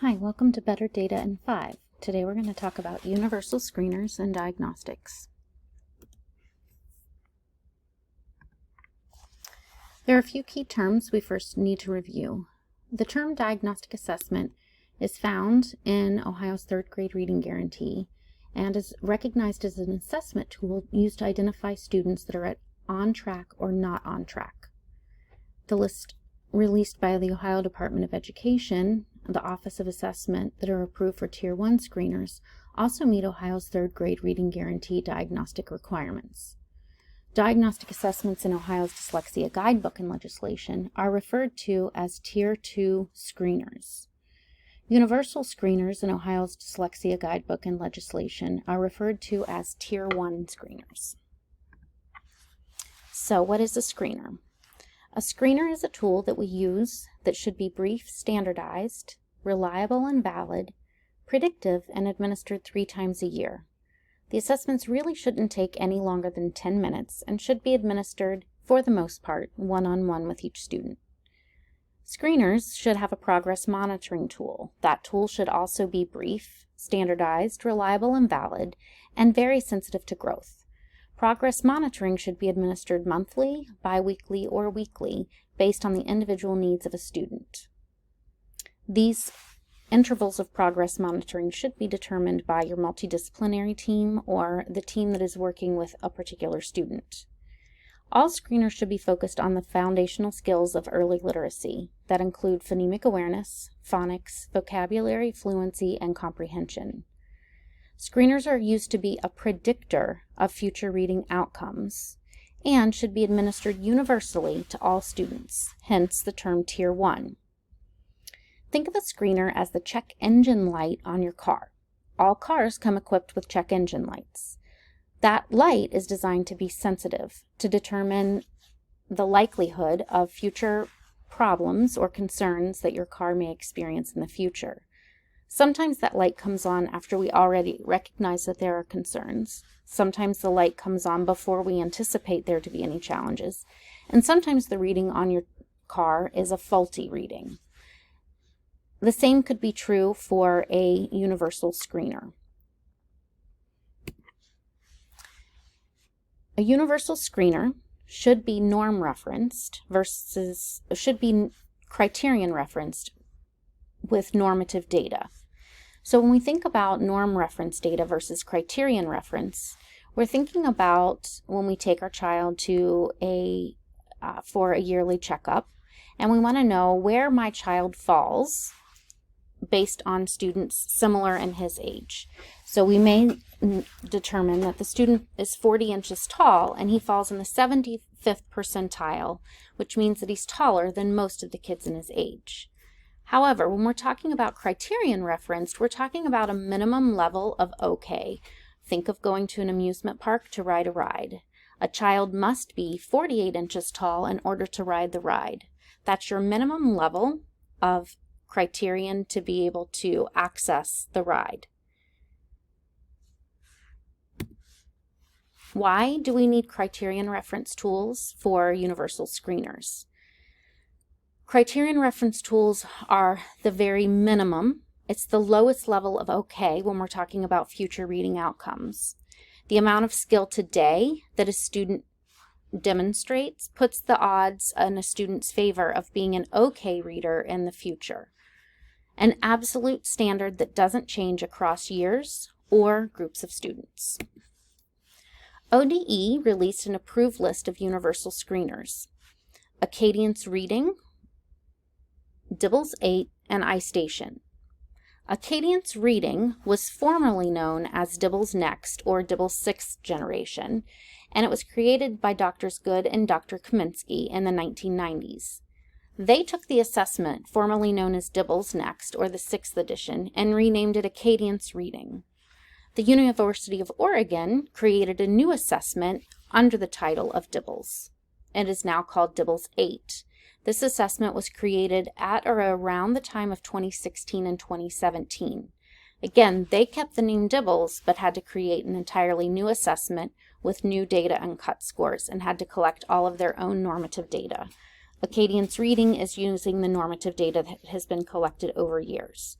Hi, welcome to Better Data in 5. Today we're going to talk about universal screeners and diagnostics. There are a few key terms we first need to review. The term diagnostic assessment is found in Ohio's third grade reading guarantee and is recognized as an assessment tool used to identify students that are on track or not on track. The list released by the Ohio Department of Education, the Office of Assessment, that are approved for Tier 1 screeners also meet Ohio's third grade reading guarantee diagnostic requirements. Diagnostic assessments in Ohio's dyslexia guidebook and legislation are referred to as Tier 2 screeners. Universal screeners in Ohio's dyslexia guidebook and legislation are referred to as Tier 1 screeners. So what is a screener? A screener is a tool that we use that should be brief, standardized, reliable and valid, predictive, and administered 3 times a year. The assessments really shouldn't take any longer than 10 minutes and should be administered, for the most part, one-on-one with each student. Screeners should have a progress monitoring tool. That tool should also be brief, standardized, reliable and valid, and very sensitive to growth. Progress monitoring should be administered monthly, bi-weekly, or weekly based on the individual needs of a student. These intervals of progress monitoring should be determined by your multidisciplinary team or the team that is working with a particular student. All screeners should be focused on the foundational skills of early literacy that include phonemic awareness, phonics, vocabulary, fluency, and comprehension. Screeners are used to be a predictor of future reading outcomes and should be administered universally to all students, hence the term Tier 1. Think of a screener as the check engine light on your car. All cars come equipped with check engine lights. That light is designed to be sensitive, to determine the likelihood of future problems or concerns that your car may experience in the future. Sometimes that light comes on after we already recognize that there are concerns. Sometimes the light comes on before we anticipate there to be any challenges. And sometimes the reading on your car is a faulty reading. The same could be true for a universal screener. A universal screener should be norm referenced should be criterion referenced with normative data. So when we think about norm reference data versus criterion reference, we're thinking about when we take our child to for a yearly checkup, and we want to know where my child falls based on students similar in his age. So we may determine that the student is 40 inches tall and he falls in the 75th percentile, which means that he's taller than most of the kids in his age. However, when we're talking about criterion referenced, we're talking about a minimum level of okay. Think of going to an amusement park to ride a ride. A child must be 48 inches tall in order to ride the ride. That's your minimum level of criterion to be able to access the ride. Why do we need criterion reference tools for universal screeners? Criterion reference tools are the very minimum. It's the lowest level of okay when we're talking about future reading outcomes. The amount of skill today that a student demonstrates puts the odds in a student's favor of being an okay reader in the future. An absolute standard that doesn't change across years or groups of students. ODE released an approved list of universal screeners. Acadience Reading, Dibbles 8, and iStation. Acadience Reading was formerly known as Dibbles Next or Dibbles 6th generation, and it was created by Drs. Good and Dr. Kaminsky in the 1990s. They took the assessment, formerly known as Dibbles Next or the 6th edition, and renamed it Acadience Reading. The University of Oregon created a new assessment under the title of Dibbles. It is now called Dibbles 8. This assessment was created at or around the time of 2016 and 2017. Again, they kept the name Dibbles, but had to create an entirely new assessment with new data and cut scores and had to collect all of their own normative data. Acadience Reading is using the normative data that has been collected over years.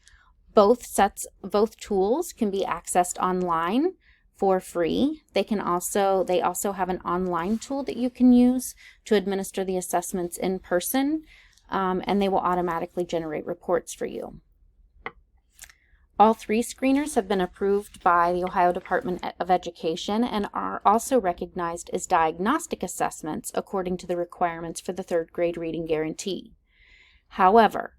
Both tools can be accessed online for free. They also have an online tool that you can use to administer the assessments in person, and they will automatically generate reports for you. All 3 screeners have been approved by the Ohio Department of Education and are also recognized as diagnostic assessments according to the requirements for the 3rd grade reading guarantee. However,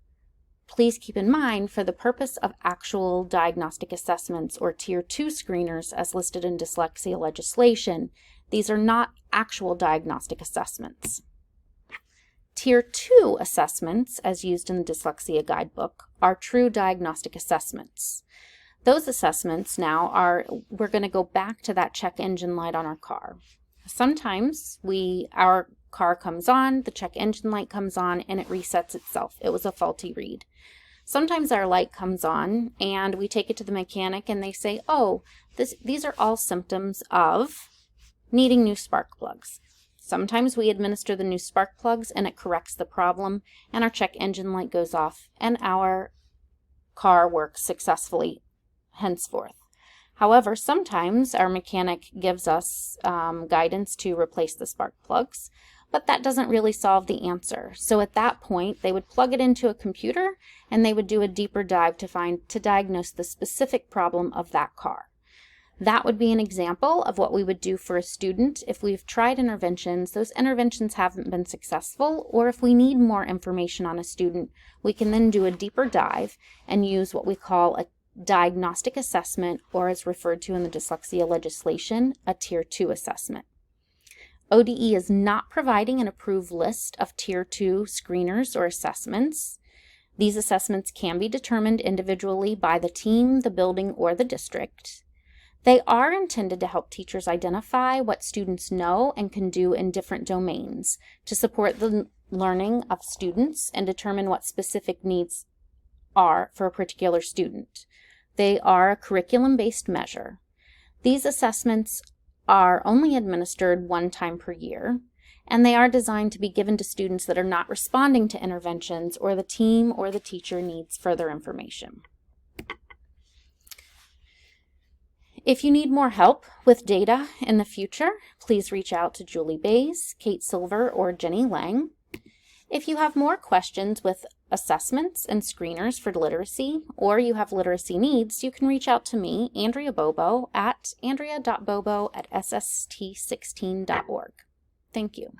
please keep in mind, for the purpose of actual diagnostic assessments or Tier 2 screeners as listed in dyslexia legislation, these are not actual diagnostic assessments. Tier 2 assessments, as used in the Dyslexia Guidebook, are true diagnostic assessments. Those assessments now we're going to go back to that check engine light on our car. Sometimes our car comes on, the check engine light comes on, and it resets itself. It was a faulty read. Sometimes our light comes on and we take it to the mechanic and they say, oh, these are all symptoms of needing new spark plugs. Sometimes we administer the new spark plugs and it corrects the problem and our check engine light goes off and our car works successfully henceforth. However, sometimes our mechanic gives us guidance to replace the spark plugs, but that doesn't really solve the answer. So at that point, they would plug it into a computer and they would do a deeper dive to diagnose the specific problem of that car. That would be an example of what we would do for a student if we've tried interventions, those interventions haven't been successful, or if we need more information on a student, we can then do a deeper dive and use what we call a diagnostic assessment, or as referred to in the dyslexia legislation, a Tier 2 assessment. ODE is not providing an approved list of Tier 2 screeners or assessments. These assessments can be determined individually by the team, the building, or the district. They are intended to help teachers identify what students know and can do in different domains to support the learning of students and determine what specific needs are for a particular student. They are a curriculum-based measure. These assessments are only administered 1 time per year, and they are designed to be given to students that are not responding to interventions or the team or the teacher needs further information. If you need more help with data in the future, please reach out to Julie Bays, Kate Silver, or Jenny Lang. If you have more questions with assessments and screeners for literacy, or you have literacy needs, you can reach out to me, Andrea Bobo, at andrea.bobo@sst16.org. Thank you.